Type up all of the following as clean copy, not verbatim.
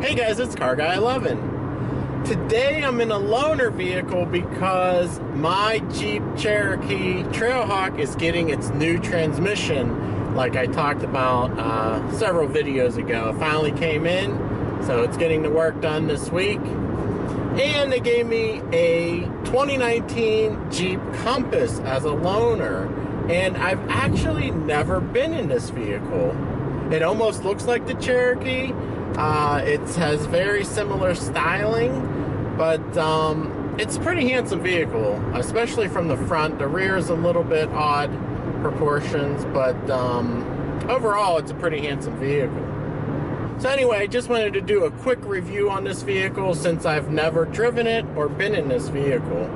Hey guys, it's Car Guy 11. Today I'm in a loaner vehicle because my Jeep Cherokee Trailhawk is getting its new transmission, like I talked about several videos ago. It finally came in, so it's getting the work done this week. And they gave me a 2019 Jeep Compass as a loaner, and I've actually never been in this vehicle. It almost looks like the Cherokee. It has very similar styling, but it's a pretty handsome vehicle, especially from the front. The rear is a little bit odd proportions, but overall it's a pretty handsome vehicle. So anyway, I just wanted to do a quick review on this vehicle since I've never driven it or been in this vehicle.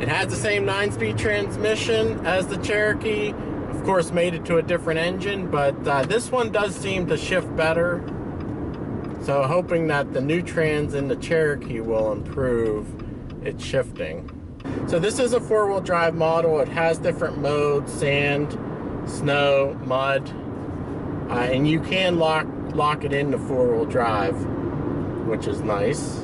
It has the same 9-speed transmission as the Cherokee. Of course, made it to a different engine, but this one does seem to shift better. So hoping that the new trans in the Cherokee will improve its shifting. So this is a 4-wheel drive model. It has different modes: sand, snow, mud, and you can lock it into 4-wheel drive, which is nice.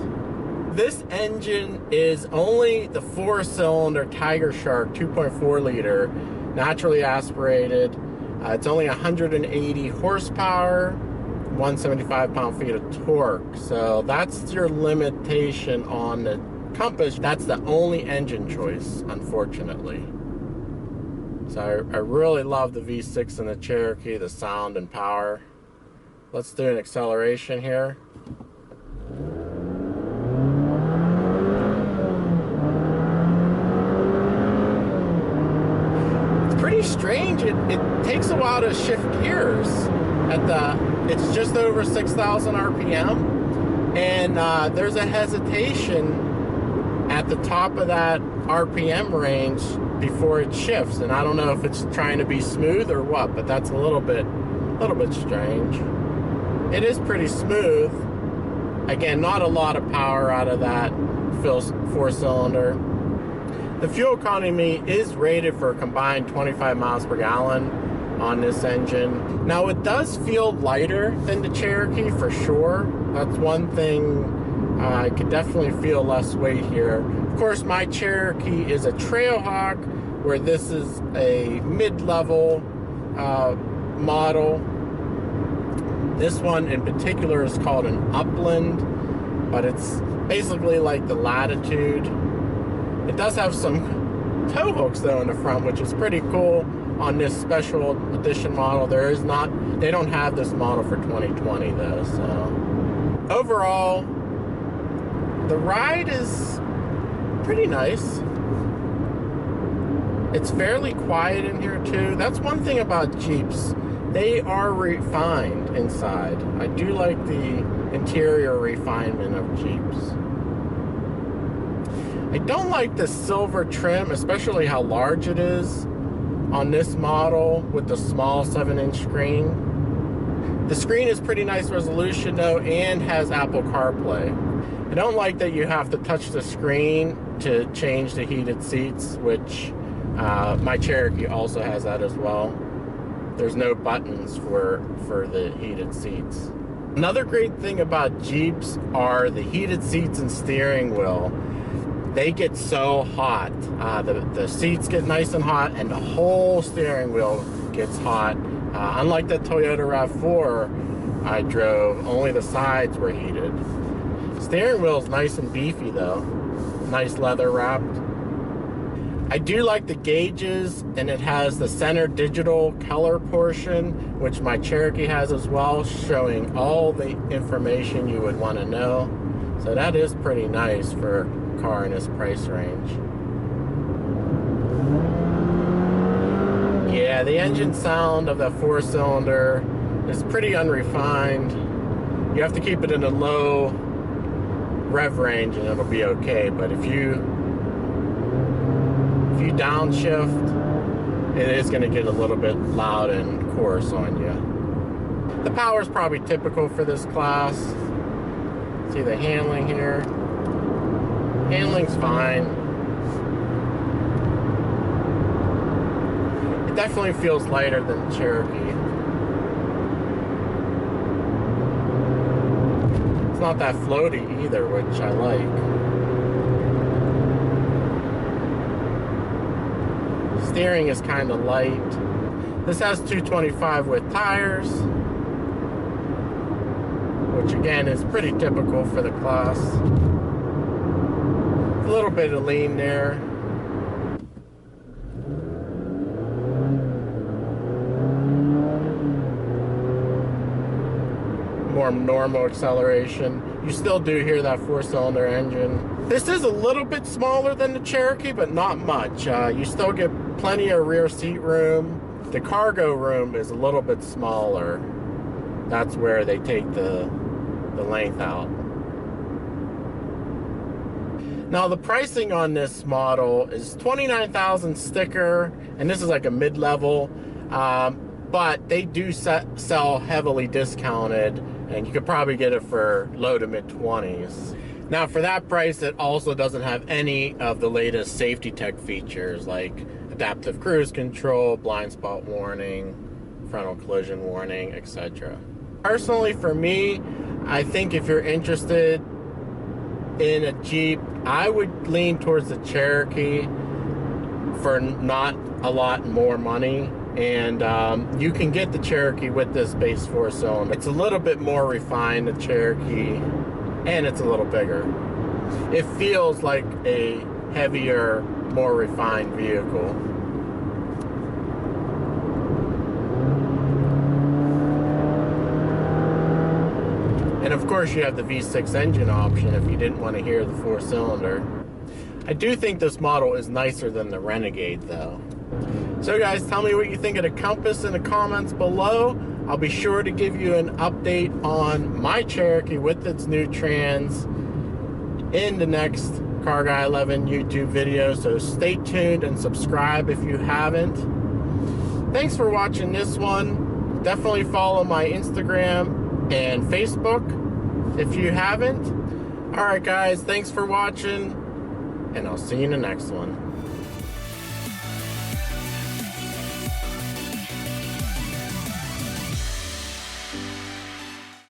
This engine is only the 4-cylinder Tiger Shark 2.4 liter, naturally aspirated. It's only 180 horsepower, 175 pound-feet of torque. So that's your limitation on the Compass. That's the only engine choice, unfortunately. So I really love the V6 in the Cherokee, the sound and power. Let's do an acceleration here. Pretty strange. It takes a while to shift gears. It's just over 6,000 RPM, and there's a hesitation at the top of that RPM range before it shifts, and I don't know if it's trying to be smooth or what, but that's a little bit strange. It is pretty smooth. Again, not a lot of power out of that 4-cylinder. The fuel economy is rated for a combined 25 miles per gallon on this engine. Now, it does feel lighter than the Cherokee for sure. That's one thing. I could definitely feel less weight here. Of course, my Cherokee is a Trailhawk, where this is a mid-level model. This one in particular is called an Upland, but it's basically like the Latitude. It does have some tow hooks though in the front, which is pretty cool on this special edition model. They don't have this model for 2020 though. So overall, the ride is pretty nice. It's fairly quiet in here too. That's one thing about Jeeps. They are refined inside. I do like the interior refinement of Jeeps. I don't like the silver trim, especially how large it is on this model with the small 7-inch screen. The screen is pretty nice resolution though, and has Apple CarPlay. I don't like that you have to touch the screen to change the heated seats, which my Cherokee also has that as well. There's no buttons for the heated seats. Another great thing about Jeeps are the heated seats and steering wheel. They get so hot. The seats get nice and hot, and the whole steering wheel gets hot. Unlike the Toyota RAV4 I drove, only the sides were heated. Steering wheel's nice and beefy though. Nice leather wrapped. I do like the gauges, and it has the center digital color portion, which my Cherokee has as well, showing all the information you would want to know. So that is pretty nice for a car in this price range. Yeah, the engine sound of that 4-cylinder is pretty unrefined. You have to keep it in a low rev range and it'll be okay, but if you downshift, it is going to get a little bit loud and coarse on you. The power is probably typical for this class. See the handling here. Handling's fine. definitely feels lighter than the Cherokee. It's not that floaty either, which I like. Steering is kind of light. This has 225 width tires, which again is pretty typical for the class. A little bit of lean there. More normal acceleration. You still do hear that 4-cylinder engine. This is a little bit smaller than the Cherokee, but not much. You still get plenty of rear seat room. The cargo room is a little bit smaller. That's where they take the length out. Now the pricing on this model is $29,000 sticker, and this is like a mid-level, but they do sell heavily discounted, and you could probably get it for low to mid-20s. Now for that price, it also doesn't have any of the latest safety tech features like adaptive cruise control, blind spot warning, frontal collision warning, etc. Personally, for me, I think if you're interested in a Jeep, I would lean towards the Cherokee for not a lot more money. And you can get the Cherokee with this base 4-cylinder. It's a little bit more refined, the Cherokee, and it's a little bigger. It feels like a heavier, more refined vehicle. And of course you have the V6 engine option if you didn't want to hear the 4-cylinder. I do think this model is nicer than the Renegade though. So guys, tell me what you think of the Compass in the comments below. I'll be sure to give you an update on my Cherokee with its new trans in the next Car Guy 11 YouTube video. So stay tuned and subscribe if you haven't. Thanks for watching this one. Definitely follow my Instagram and Facebook if you haven't. Alright guys, thanks for watching, and I'll see you in the next one.